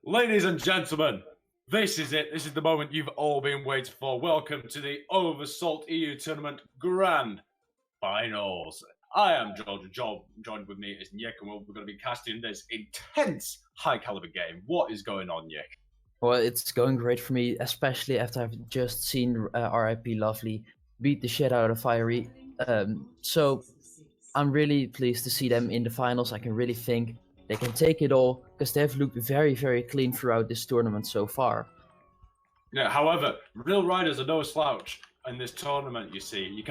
Ladies and gentlemen, this is it. This is the moment you've all been waiting for. Welcome to the Oversalt EU Tournament Grand Finals. I am GeorgeOW. Joined with me is Njick, and we're going to be casting this intense high-caliber game. What is going on, Njick? Well, it's going great for me, especially after I've just seen RIP Lovely beat the shit out of Fiery. So I'm really pleased to see them in the finals. I can really think they can take it all because they have looked very, very clean throughout this tournament so far. Yeah. However, RealRiders are no slouch in this tournament. You see, you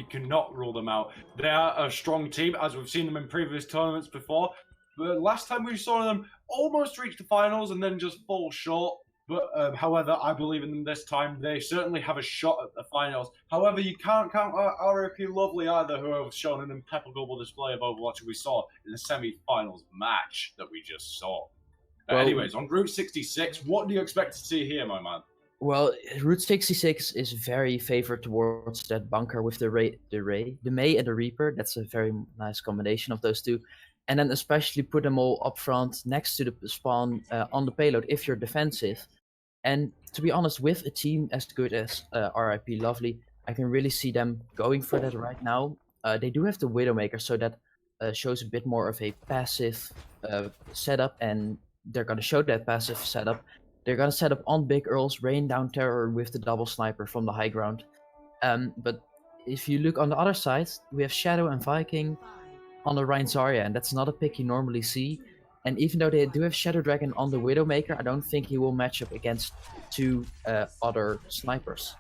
cannot rule them out. They are a strong team, as we've seen them in previous tournaments before. But last time we saw them almost reach the finals and then just fall short. But however, I believe in them this time. They certainly have a shot at the finals. However, you can't count RIP Lovely either, who have shown an impeccable display of Overwatch we saw in the semi-finals match that we just saw. Well, anyways, on Route 66, what do you expect to see here, my man? Well, Route 66 is very favored towards that bunker with the May and the Reaper. That's a very nice combination of those two. And then especially put them all up front next to the spawn on the payload if you're defensive. And to be honest, with a team as good as RIP Lovely, I can really see them going for that right now. They do have the Widowmaker, so that shows a bit more of a passive setup, and they're going to show that passive setup. They're going to set up on Big Earls, rain down terror with the double sniper from the high ground. But if you look on the other side, we have Shadow and Viking on the Rhine Zarya, and that's not a pick you normally see. And even though they do have Shadow Dragon on the Widowmaker, I don't think he will match up against two other snipers.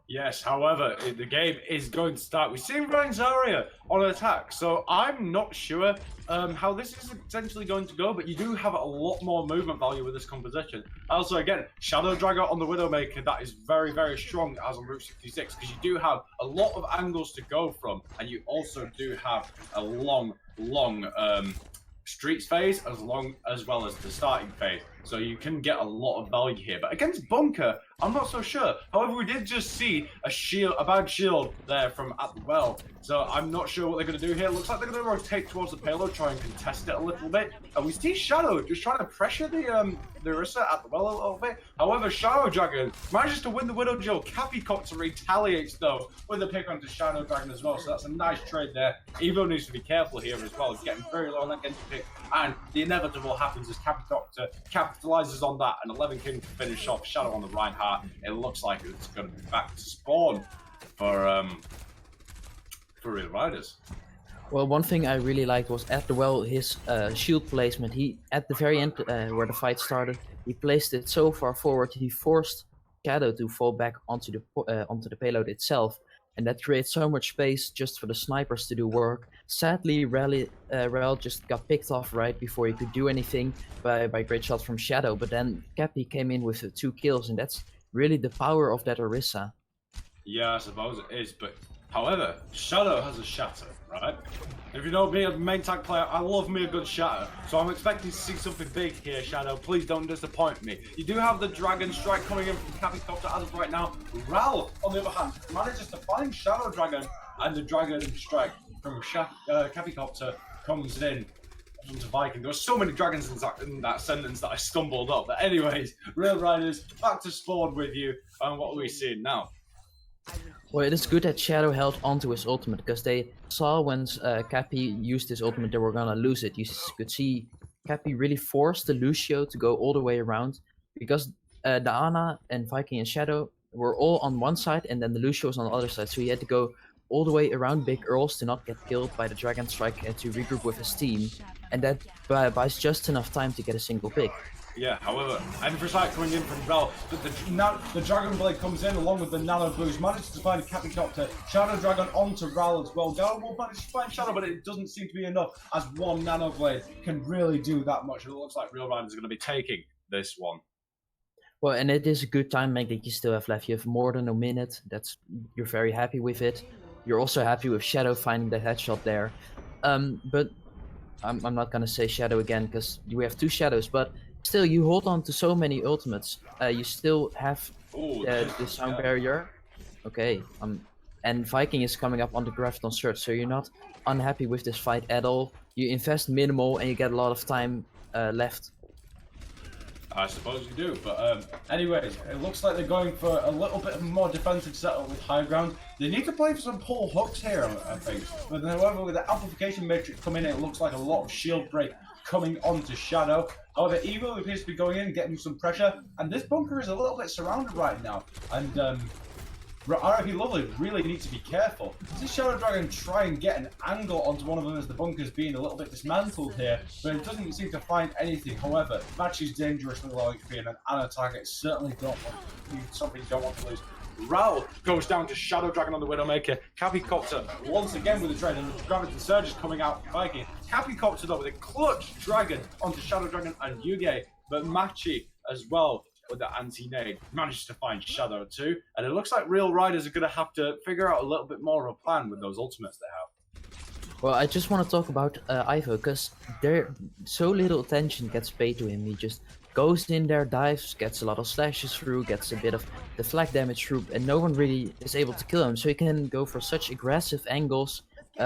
Yes, however, the game is going to start. We've seen Rhine Zarya on attack, so I'm not sure how this is essentially going to go, but you do have a lot more movement value with this composition. Also, again, Shadow Dragon on the Widowmaker, that is very, very strong as on Route 66, because you do have a lot of angles to go from, and you also do have a long streets phase as well as the starting phase, so you can get a lot of value here. But against Bunker, I'm not so sure. However, we did just see a bad shield there from at the well, so I'm not sure what they're going to do here. It looks like they're going to rotate towards the payload, try and contest it a little bit, and we see Shadow just trying to pressure the Orisa at the well a little bit. However, Shadow Dragon manages to win the Widow duel. Capicopter retaliates though with a pick onto Shadow Dragon as well, so that's a nice trade there. Evo needs to be careful here as well. He's getting very low on that Genji pick, and the inevitable happens as Capicopter capitalizes on that, and 11 King to finish off Shadow on the Reinhardt. It looks like it's going to be back to spawn for RealRiders. Well, one thing I really liked was at the well, his shield placement. He, at the very end where the fight started, he placed it so far forward, he forced Shadow to fall back onto the payload itself. And that creates so much space just for the snipers to do work. Sadly, Rel just got picked off right before he could do anything by great shot from Shadow. But then Cappy came in with the 2 kills, and that's really the power of that Orisa. Yeah, I suppose it is, but however, Shadow has a shatter, right? If you know me, a main tank player, I love me a good shatter, so I'm expecting to see something big here, Shadow. Please don't disappoint me. You do have the Dragon Strike coming in from Capicopter as of right now. Ral, on the other hand, manages to find Shadow Dragon, and the Dragon Strike from Capicopter comes in onto Viking. There were so many dragons in that sentence that I stumbled up. But anyways, RealRiders, back to spawn with you, and what are we seeing now? Well, it is good that Shadow held onto his ultimate, because they saw when Cappy used his ultimate they were gonna lose it. You could see Cappy really forced the Lucio to go all the way around, because the Ana and Viking and Shadow were all on one side, and then the Lucio was on the other side, so he had to go all the way around Big Earls to not get killed by the Dragon Strike and to regroup with his team, and that buys just enough time to get a single pick. Yeah, however, Emphasite coming in from Rel, but the Dragon Blade comes in along with the Nano Boost, manages to find Capicopter, Shadow Dragon onto Rel as well. Gala will manage to find Shadow, but it doesn't seem to be enough, as one Nano Blade can really do that much. It looks like RealRiders are going to be taking this one. Well, and it is a good timing that you still have left. You have more than a minute. You're very happy with it. You're also happy with Shadow finding the headshot there. But I'm not going to say Shadow again, because we have 2 Shadows, but still, you hold on to so many ultimates. You still have the sound barrier. Okay. And Viking is coming up on the Graviton Surge, so you're not unhappy with this fight at all. You invest minimal and you get a lot of time left. I suppose you do, but anyways, it looks like they're going for a little bit of more defensive setup with high ground. They need to play for some pull hooks here, I think. But however, with the amplification matrix coming in, it looks like a lot of shield break coming onto Shadow. However, Evo appears to be going in, getting some pressure, and this bunker is a little bit surrounded right now. And RIP Lovely really needs to be careful. Does this Shadow Dragon try and get an angle onto one of them as the bunker's being a little bit dismantled here, but it doesn't seem to find anything. However, match is dangerously low HP, and an Ana target certainly something you don't want to lose. Ral goes down to Shadow Dragon on the Widowmaker. Capicopter once again with the trade, and the Gravity Surge is coming out Viking. Capicopter though with a clutch Dragon onto Shadow Dragon and Yuge, but Machi as well with the anti-nade manages to find Shadow too, and it looks like RealRiders are going to have to figure out a little bit more of a plan with those ultimates they have. Well, I just want to talk about Ivo, because there so little attention gets paid to him. He just goes in there, dives, gets a lot of slashes through, gets a bit of deflect damage through, and no one really is able to kill him. So he can go for such aggressive angles,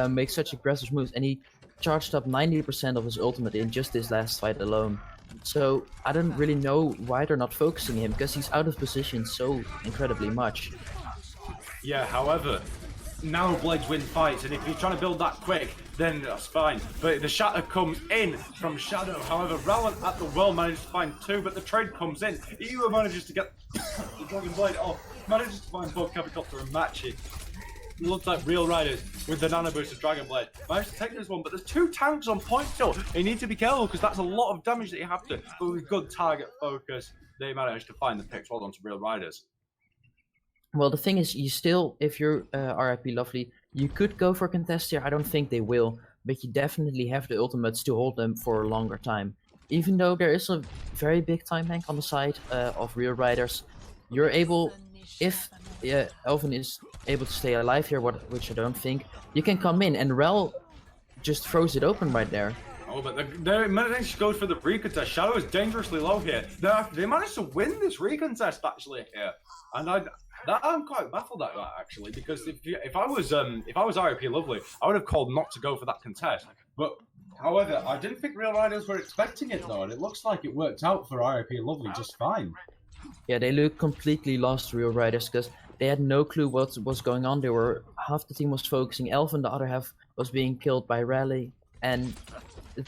make such aggressive moves, and he charged up 90% of his ultimate in just this last fight alone. So I don't really know why they're not focusing him, because he's out of position so incredibly much. Yeah, however, now Blades win fights, and if you're trying to build that quick, then that's fine. But the shatter comes in from Shadow. However, Rowland at the well manages to find two, but the trade comes in. Ewa manages to get the Dragon Blade off, manages to find both Capicopter and Machi. It looks like RealRiders with the Nano Boost of Dragon Blade managed to take this one, but there's two tanks on point still. You need to be careful because that's a lot of damage that you have to. But with good target focus, they managed to find the picks. Well done to RealRiders. Well, the thing is, you still, if you're RIP Lovely, you could go for contest here. I don't think they will, but you definitely have the ultimates to hold them for a longer time. Even though there is a very big time bank on the side of RealRiders, you're able, if Elvin is able to stay alive here, which I don't think, you can come in, and Rel just throws it open right there. Oh, but they managed to go for the recontest. Shadow is dangerously low here. They managed to win this recontest actually here, and I'm quite baffled at that actually, because if I was RIP Lovely, I would have called not to go for that contest. But however, I didn't think RealRiders were expecting it though, and it looks like it worked out for RIP Lovely just fine. Yeah, they look completely lost, RealRiders, because they had no clue what was going on. They were, half the team was focusing Elvin, the other half was being killed by Rally, and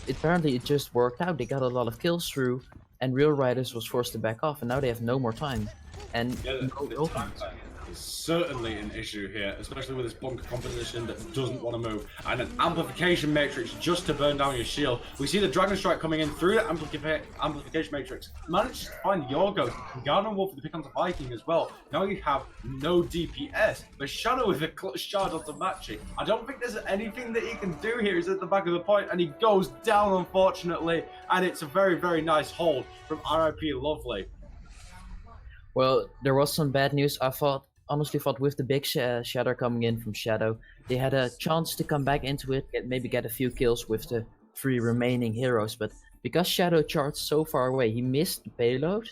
apparently it just worked out. They got a lot of kills through, and RealRiders was forced to back off, and now they have no more time. And yeah, the time is certainly an issue here, especially with this bunker composition that doesn't want to move, and an amplification matrix just to burn down your shield. We see the Dragon Strike coming in through the amplification matrix. Managed to find Yorgo and Garden Wolf with the pick onto Viking as well. Now you have no DPS, but Shadow with a clutch charge onto Machi. I don't think there's anything that he can do here. He's at the back of the point and he goes down, unfortunately, and it's a very, very nice hold from RIP Lovely. Well, there was some bad news. I honestly thought with the big shatter coming in from Shadow, they had a chance to come back into it, maybe get a few kills with the 3 remaining heroes. But because Shadow charged so far away, he missed the payload,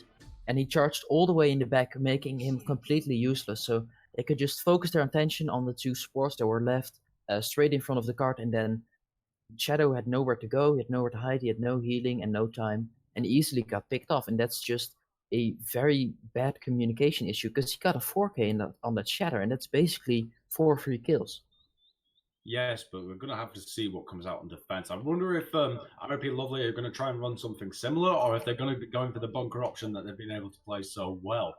and he charged all the way in the back, making him completely useless. So they could just focus their attention on the 2 supports that were left straight in front of the cart, and then Shadow had nowhere to go, he had nowhere to hide, he had no healing and no time, and easily got picked off. And that's just a very bad communication issue, because he got a 4K on that shatter, and that's basically 4 free kills. Yes, but we're going to have to see what comes out on defense. I wonder if RIP Lovely are going to try and run something similar, or if they're going to be going for the bunker option that they've been able to play so well.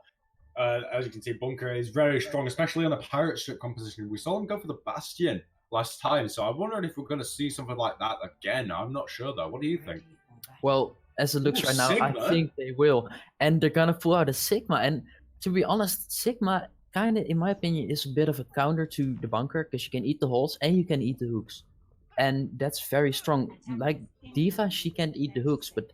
As you can see, bunker is very strong, especially on a pirate strip composition. We saw them go for the Bastion last time, so I'm wondering if we're going to see something like that again. I'm not sure though. What do you think? Well, as it looks right now, Sigma. I think they will. And they're gonna pull out a Sigma. And to be honest, Sigma kind of, in my opinion, is a bit of a counter to the bunker, because you can eat the holes and you can eat the hooks. And that's very strong. Like Diva, she can't eat the hooks, but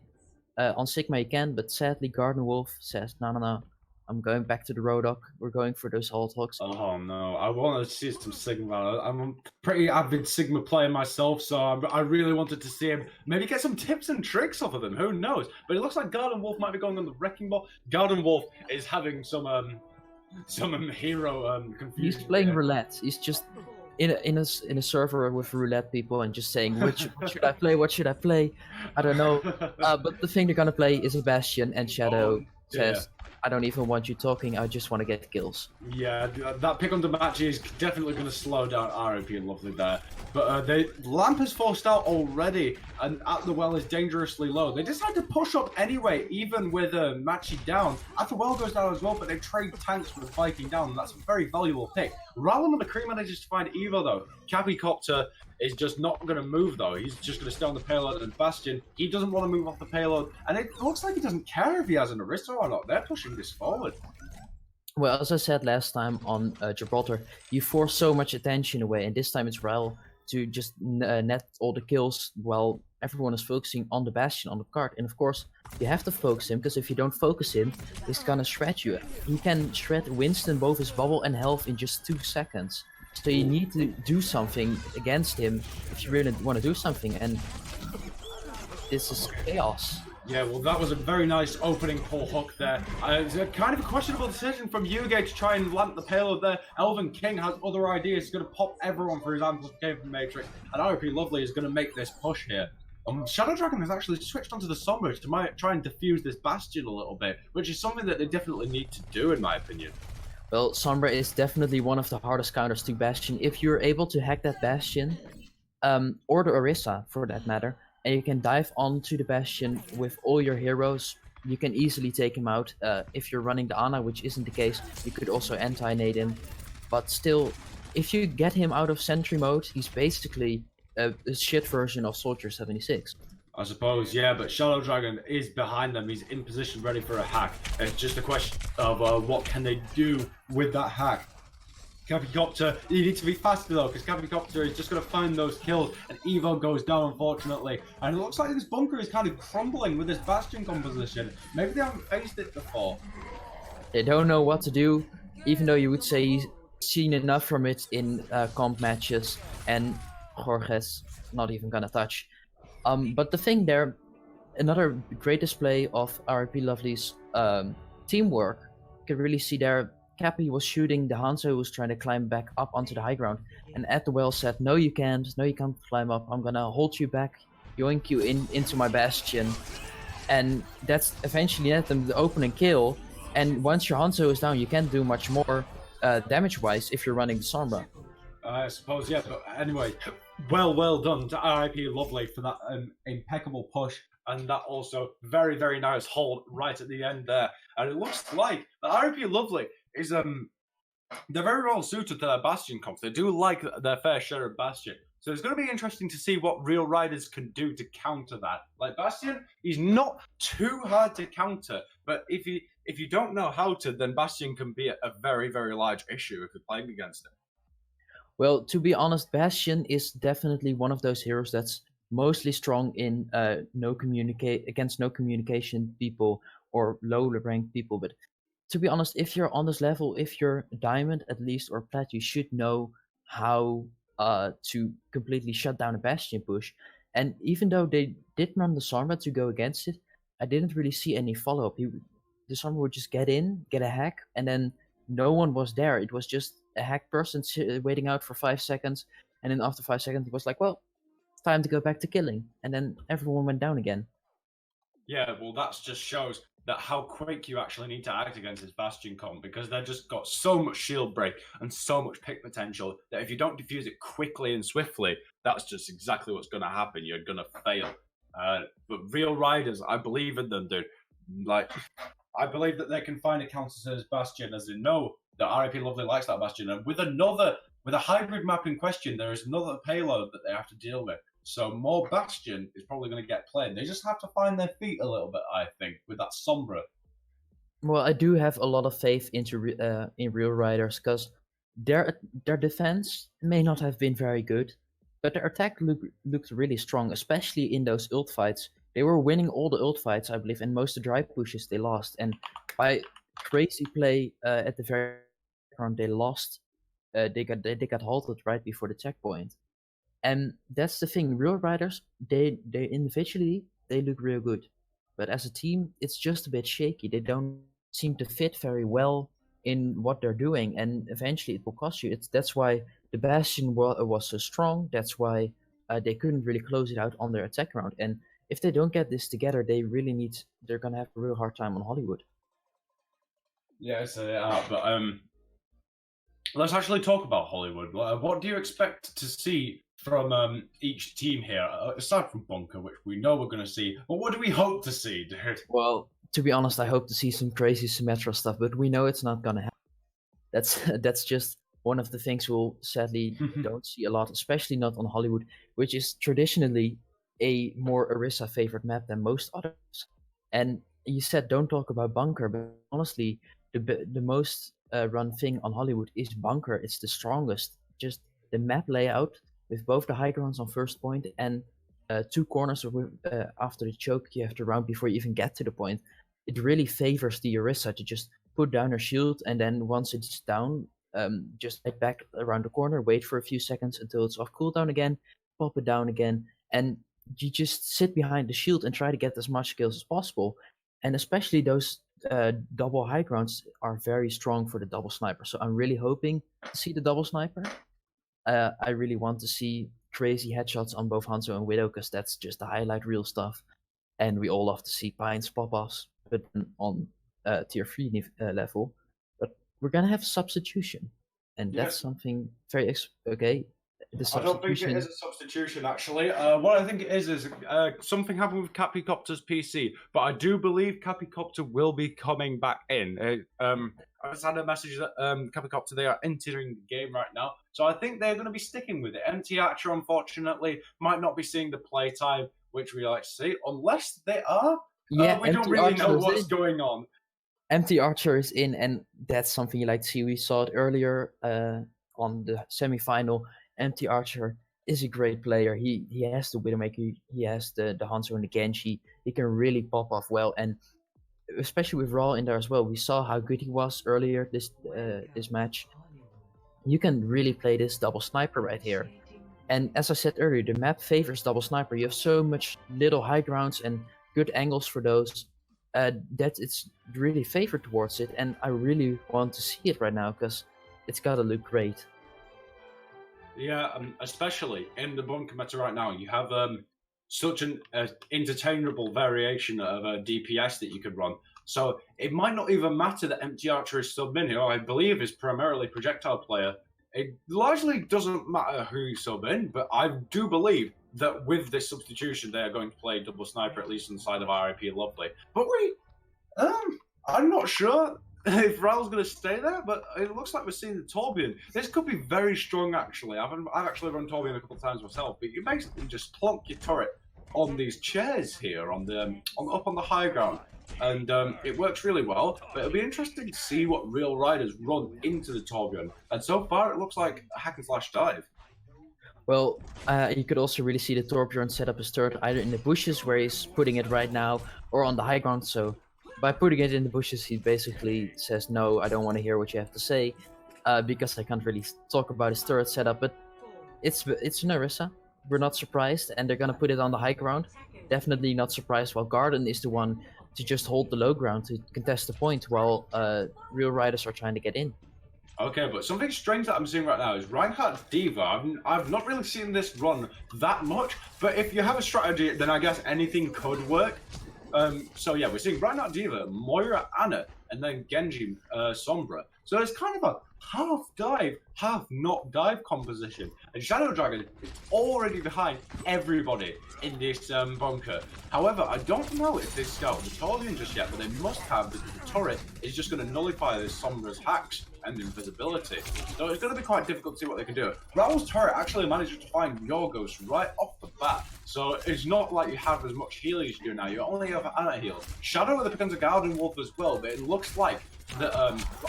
on Sigma you can. But sadly, Garden Wolf says, no, I'm going back to the Roadhog. We're going for those hold hooks. Oh no, I want to see some Sigma. I'm a pretty avid Sigma player myself, so I really wanted to see him maybe get some tips and tricks off of him. Who knows? But it looks like Garden Wolf might be going on the Wrecking Ball. Garden Wolf is having some hero confusion. He's playing roulette. He's just in a server with roulette people and just saying what should I play? What should I play? I don't know. But the thing they're gonna play is a Bastion, and Shadow Oh dear. says, I don't even want you talking. I just want to get kills. Yeah, that pick on the match is definitely going to slow down RIP and Lovely there. But Lamp is forced out already, and At the Well is dangerously low. They decide to push up anyway, even with Matchy down. At the Well goes down as well, but they trade tanks with Viking down, and that's a very valuable pick. Rallam and McCree manages to find Evo though. Capicopter is just not going to move though. He's just going to stay on the payload, and Bastion, he doesn't want to move off the payload, and it looks like he doesn't care if he has an Arista or not. They're pushing this forward. Well, as I said last time on Gibraltar, you force so much attention away, and this time it's Rel to just net all the kills while everyone is focusing on the Bastion, on the card. And of course, you have to focus him, because if you don't focus him, he's gonna shred you. He can shred Winston, both his bubble and health, in just 2 seconds. So you need to do something against him if you really want to do something, and this is chaos. Yeah, well, that was a very nice opening pull hook there. It's a kind of a questionable decision from Yuge to try and lamp the payload there. Elven King has other ideas. He's going to pop everyone for his amplification matrix, and RP Lovely is going to make this push here. Shadow Dragon has actually switched onto the Sombra to try and defuse this Bastion a little bit, which is something that they definitely need to do, in my opinion. Well, Sombra is definitely one of the hardest counters to Bastion. If you're able to hack that Bastion, or the Orisa for that matter, and you can dive onto the Bastion with all your heroes, you can easily take him out. If you're running the Ana, which isn't the case, you could also anti-nade him. But still, if you get him out of sentry mode, he's basically a shit version of Soldier 76. I suppose, yeah, but Shadow Dragon is behind them. He's in position, ready for a hack. It's just a question of what can they do with that hack. Capicopter, you need to be faster though, because Capicopter is just going to find those kills, and Evo goes down, unfortunately. And it looks like this bunker is kind of crumbling with this Bastion composition. Maybe they haven't faced it before. They don't know what to do, even though you would say he's seen enough from it in comp matches, and Jorge's not even gonna touch. But the thing there, another great display of RP Lovely's teamwork. You can really see there, Cappy was shooting the Hanzo who was trying to climb back up onto the high ground, and At the Well said, no you can't climb up, I'm gonna hold you back, yoink you into my Bastion. And that's eventually net them the opening kill, and once your Hanzo is down, you can't do much more damage-wise if you're running the Sombra. I suppose, yeah, but anyway, well done to RIP Lovely for that impeccable push, and that also very, very nice hold right at the end there. And it looks like the RIP Lovely is they're very well suited to their Bastion comps. They do like their fair share of Bastion. So it's going to be interesting to see what RealRiders can do to counter that. Like Bastion, he's not too hard to counter, but if you don't know how to, then Bastion can be a very, very large issue if you're playing against him. Well, to be honest, Bastion is definitely one of those heroes that's mostly strong in against no communication people or low ranked people. But to be honest, if you're on this level, if you're diamond at least or plat, you should know how to completely shut down a Bastion push. And even though they did run the Sombra to go against it, I didn't really see any follow up. The Sombra would just get in, get a hack, and then no one was there. It was just a hacked person waiting out for 5 seconds, and then after 5 seconds, it was like, well, it's time to go back to killing, and then everyone went down again. Yeah, well, that just shows that how quick you actually need to act against this Bastion comp, because they've just got so much shield break and so much pick potential that if you don't defuse it quickly and swiftly, that's just exactly what's going to happen. You're going to fail. But RealRiders, I believe in them, dude. Like, I believe that they can find a counter to this Bastion, as they know that RIP Lovely likes that Bastion. And with a hybrid map in question, there is another payload that they have to deal with. So more Bastion is probably going to get played. They just have to find their feet a little bit, I think, with that Sombra. Well, I do have a lot of faith in RealRiders, because their defense may not have been very good, but their attack looked really strong, especially in those ult fights. They were winning all the ult fights, I believe, and most of the dry pushes they lost. And by crazy play at the very round, they lost. They got halted right before the checkpoint. And that's the thing. RealRiders, they individually they look real good, but as a team, it's just a bit shaky. They don't seem to fit very well in what they're doing, and eventually it will cost you. That's why the Bastion was so strong. That's why they couldn't really close it out on their attack round. And if they don't get this together, they're gonna have a real hard time on Hollywood. Yeah, so they are. But let's actually talk about Hollywood. What do you expect to see from each team here, aside from Bunker, which we know we're going to see? But what do we hope to see, dude? Well, to be honest, I hope to see some crazy Symmetra stuff, but we know it's not gonna happen. That's just one of the things we'll sadly don't see a lot, especially not on Hollywood, which is traditionally a more Orisa favored map than most others. And you said don't talk about Bunker, but honestly, the most run thing on Hollywood is Bunker. It's the strongest. Just the map layout with both the high grounds on first point and two corners after the choke you have to round before you even get to the point. It really favors the Orisa to just put down her shield, and then once it's down, just head back around the corner, wait for a few seconds until it's off cooldown again, pop it down again, and you just sit behind the shield and try to get as much kills as possible. And especially those double high grounds are very strong for the double sniper. So I'm really hoping to see the double sniper. I really want to see crazy headshots on both Hanzo and Widow, because that's just the highlight reel stuff. And we all love to see Pines pop-offs, but on tier 3 level. But we're gonna have substitution, and that's something very okay. I don't think it is a substitution, actually. What I think it is something happened with Capicopter's PC, but I do believe Capicopter will be coming back in. I just had a message that Capicopter, they are entering the game right now, so I think they're going to be sticking with it. MT Archer, unfortunately, might not be seeing the playtime which we like to see, unless they are. Yeah, we don't really know what's going on. MT Archer is in, and that's something you like to see. We saw it earlier on the semi-final. MT Archer is a great player. He has the Widowmaker, he has the Hanzo and the Genji. He can really pop off well, and especially with Raw in there as well. We saw how good he was earlier this match. You can really play this double sniper right here. And as I said earlier, the map favors double sniper. You have so much little high grounds and good angles for those that it's really favored towards it. And I really want to see it right now, because it's gotta look great. Yeah, especially in the Bunker meta right now, you have such an interchangeable variation of DPS that you could run. So it might not even matter that MT Archer is sub in, who I believe is primarily projectile player. It largely doesn't matter who you sub in, but I do believe that with this substitution, they are going to play double sniper, at least on the side of RIP Lovely. But wait, I'm not sure if Raul's going to stay there, but it looks like we're seeing the Torbjorn. This could be very strong, actually. I've actually run Torbjorn a couple of times myself, but you basically just plonk your turret on these chairs here on the up on the high ground, and it works really well. But it'll be interesting to see what RealRiders run into the Torbjorn. And so far, it looks like a hack and slash dive. Well, you could also really see the Torbjorn set up his turret either in the bushes, where he's putting it right now, or on the high ground. So by putting it in the bushes, he basically says, no, I don't want to hear what you have to say, because I can't really talk about his turret setup. But it's Orisa. We're not surprised, and they're going to put it on the high ground. Definitely not surprised, while Garden is the one to just hold the low ground to contest the point, while RealRiders are trying to get in. Okay, but something strange that I'm seeing right now is Reinhardt D.Va. I've not really seen this run that much, but if you have a strategy, then I guess anything could work. So yeah, we're seeing Reinhardt D.Va, Moira Anna, and then Genji Sombra. So it's kind of a half dive, half not dive composition. And Shadow Dragon is already behind everybody in this bunker. However, I don't know if they scout the Torbjorn just yet, but they must have, because the turret is just going to nullify this Sombra's hacks and invisibility. So it's going to be quite difficult to see what they can do. Raul's turret actually manages to find Yorgos right off the bat. So it's not like you have as much heal as you do now. You only have Anna heal. Shadow becomes a Garden Wolf as well, but it looks like that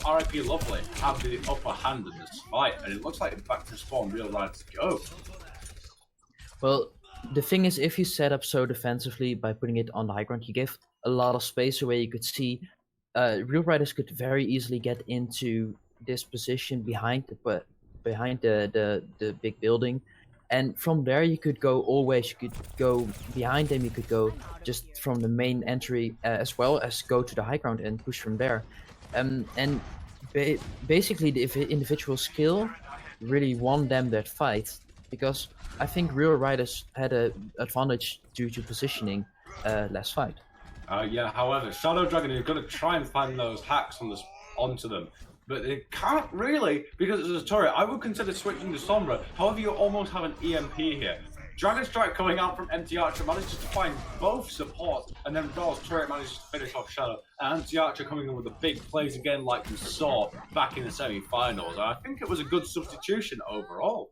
RIP Lovely have the upper hand in this fight, and it looks like back to spawn RealRiders go. Well, the thing is, if you set up so defensively by putting it on the high ground, you give a lot of space away. You could see RealRiders could very easily get into this position behind the big building, and from there you could go always. You could go behind them. You could go just from the main entry as well as go to the high ground and push from there. And basically the individual skill really won them that fight, because I think RealRiders had a advantage due to positioning last fight. Yeah, however, Shadow Dragon is going to try and find those hacks onto them. But they can't really, because as a turret, I would consider switching to Sombra. However, you almost have an EMP here. Dragon Strike coming out from Empty Archer manages to find both supports, and then Raul's turret manages to finish off Shadow. And Empty Archer coming in with the big plays again, like we saw back in the semi-finals. And I think it was a good substitution overall.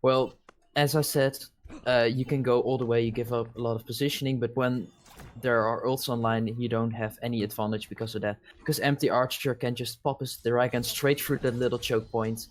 Well, as I said, you can go all the way, you give up a lot of positioning, but when there are ults online, you don't have any advantage because of that. Because Empty Archer can just pop his dragon straight through that little choke point.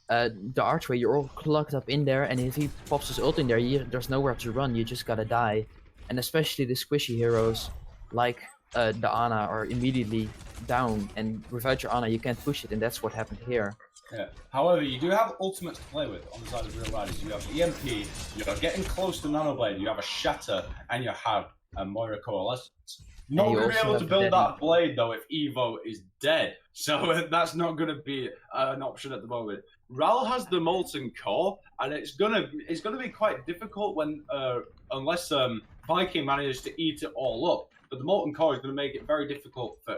The archway, you're all clogged up in there, and if he pops his ult in there, there's nowhere to run, you just gotta die. And especially the squishy heroes, like the Ana, are immediately down, and without your Ana, you can't push it, and that's what happened here. Yeah. However, you do have ultimates to play with on the side of RealRiders. You have EMP, you're getting close to Nanoblade, you have a Shatter, and you have a Moira Coalescence. Not going to be able to build that blade though if Evo is dead, so that's not going to be an option at the moment. Ral has the Molten Core, and it's gonna be quite difficult when unless Viking manages to eat it all up. But the Molten Core is going to make it very difficult for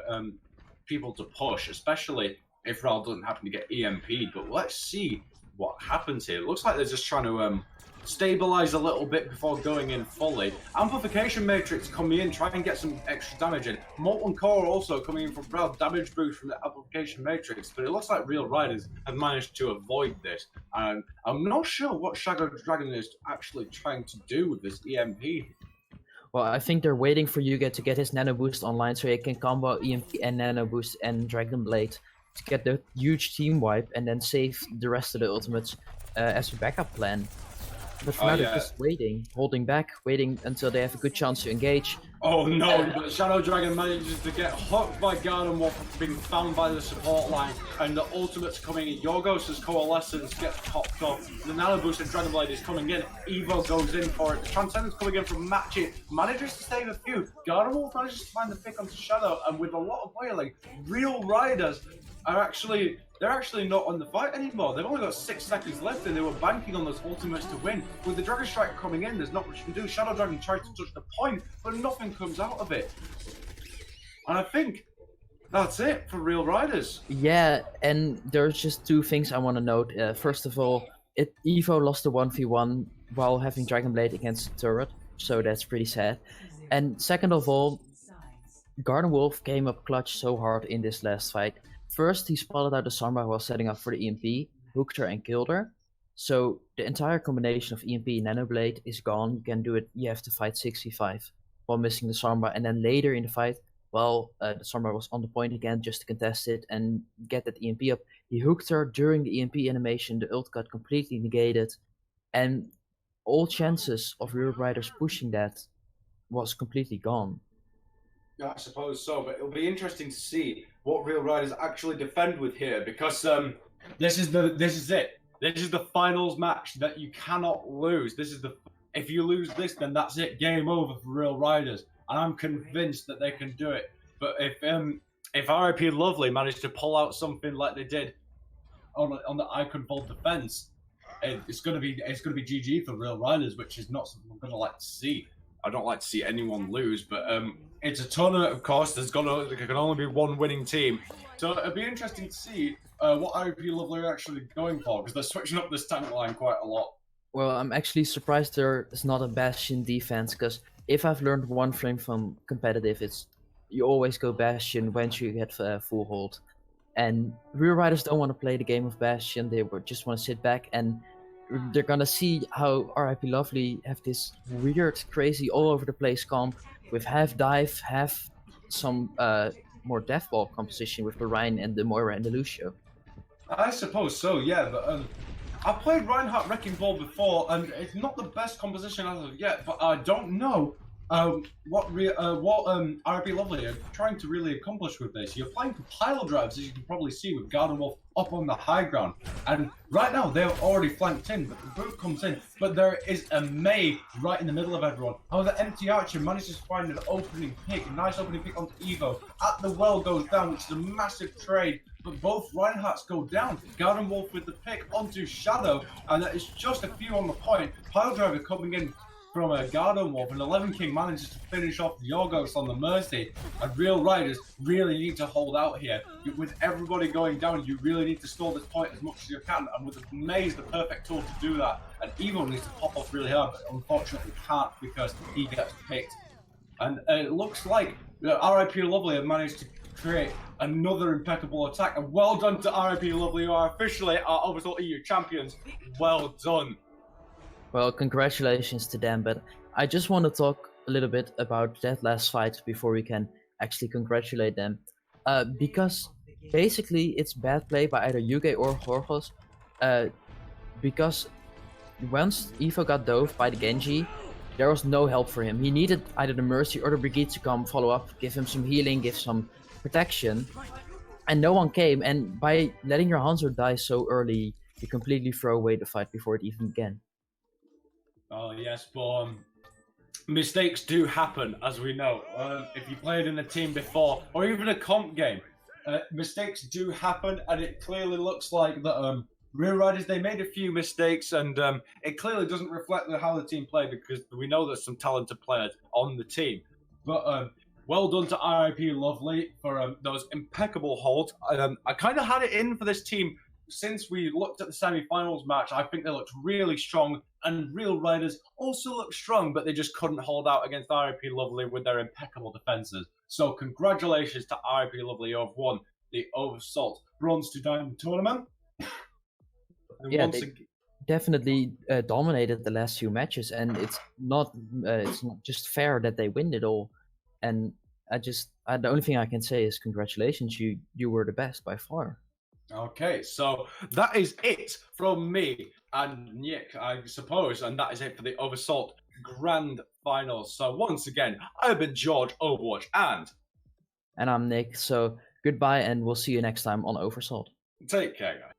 people to push, especially if Ral doesn't happen to get EMP'd. But let's see what happens here. It looks like they're just trying to stabilize a little bit before going in fully. Amplification Matrix coming in, try and get some extra damage in. Molten Core also coming in from Ral, damage boost from the Amplification Matrix, but it looks like RealRiders have managed to avoid this. And I'm not sure what Shadow Dragon is actually trying to do with this EMP. Well, I think they're waiting for Yuga to get his Nano Boost online so he can combo EMP and Nano Boost and Dragon Blade to get the huge team wipe and then save the rest of the ultimates as a backup plan. But for now, they're just waiting, holding back, waiting until they have a good chance to engage. Oh no, but Shadow Dragon manages to get hooked by Garden Wolf, being found by the support line, and the ultimate's coming in. Yorgos' Coalescence gets popped off. The Nano Boost and Dragon Blade is coming in. Evo goes in for it. The Transcendence coming in from Matchy, manages to save a few. Garden Wolf manages to find the pick onto Shadow, and with a lot of wailing, RealRiders are actually not on the fight anymore. They've only got 6 seconds left, and they were banking on those ultimates to win. With the Dragon Strike coming in, there's not much you can do. Shadow Dragon tries to touch the point, but nothing comes out of it. And I think that's it for RealRiders. Yeah, and there's just 2 things I want to note. First of all, Evo lost the 1v1 while having Dragon Blade against the turret, so that's pretty sad. And second of all, Garden Wolf came up clutch so hard in this last fight. First, he spotted out the Sombra while setting up for the EMP, hooked her and killed her. So the entire combination of EMP and Nanoblade is gone. You can do it, you have to fight 6v5 while missing the Sombra. And then later in the fight, while the Sombra was on the point again just to contest it and get that EMP up, he hooked her during the EMP animation. The ult got completely negated. And all chances of RealRiders pushing that was completely gone. Yeah, I suppose so, but it'll be interesting to see what RealRiders actually defend with here, because this is it. This is the finals match that you cannot lose. If you lose this, then that's it, game over for RealRiders, and I'm convinced that they can do it. But if RIP Lovely managed to pull out something like they did on the Icon Vault defense, it's gonna be GG for RealRiders, which is not something I'm gonna like to see. I don't like to see anyone lose, but it's a tournament, of course. There can only be one winning team. So it'll be interesting to see what RP Lovely are actually going for, because they're switching up this tank line quite a lot. Well, I'm actually surprised there is not a Bastion defense, because if I've learned one thing from competitive, it's you always go Bastion once you get full hold. And RealRiders don't want to play the game of Bastion, they just want to sit back, and they're gonna see how RIP Lovely have this weird, crazy, all over the place comp with half dive, half some more death ball composition with the Ryan and the Moira and the Lucio. I suppose so, yeah, but I played Reinhardt Wrecking Ball before, and it's not the best composition as of yet, but I don't know what RP Lovely are trying to really accomplish with this. You're playing pile drives, as you can probably see, with Garden Wolf up on the high ground, and right now they're already flanked in, but the boot comes in, but there is a Mei right in the middle of everyone. However, Empty Archer manages to find an opening pick, a nice opening pick onto Evo. At the well goes down, which is a massive trade but both Reinhardts go down. Garden Wolf with the pick onto Shadow, and it's just a few on the point. Piledriver coming in from a Garden Wolf, and 11 King manages to finish off the Yorgos on the Mercy, and RealRiders really need to hold out here. With everybody going down, you really need to stall this point as much as you can, and with the Maze, the perfect tool to do that. And Evo needs to pop off really hard, but unfortunately can't because he gets picked. And it looks like RIP Lovely have managed to create another impeccable attack. And well done to RIP Lovely, who are officially our Overwatch EU champions. Well done. Well, congratulations to them, but I just want to talk a little bit about that last fight before we can actually congratulate them. Because basically it's bad play by either Yuge or Jorgos, because once Evo got dove by the Genji, there was no help for him. He needed either the Mercy or the Brigade to come follow up, give him some healing, give some protection, and no one came. And by letting your Hanzo die so early, you completely throw away the fight before it even began. Oh yes, but mistakes do happen, as we know. If you played in a team before, or even a comp game, mistakes do happen, and it clearly looks like that RealRiders, they made a few mistakes, and it clearly doesn't reflect how the team played, because we know there's some talented players on the team. But well done to RIP Lovely for those impeccable holds. I kind of had it in for this team since we looked at the semi-finals match. I think they looked really strong, and RealRiders also looked strong, but they just couldn't hold out against RIP Lovely with their impeccable defenses. So congratulations to RIP Lovely, who have won the Overwatch Bronze to Diamond tournament. Yeah, they definitely dominated the last few matches, and it's not just fair that they win it all. And the only thing I can say is congratulations, you were the best by far. Okay, so that is it from me and Njick, I suppose, and that is it for the Overwatch Grand Finals. So once again, I've been George Overwatch, and I'm Nick. So goodbye, and we'll see you next time on Overwatch. Take care, guys.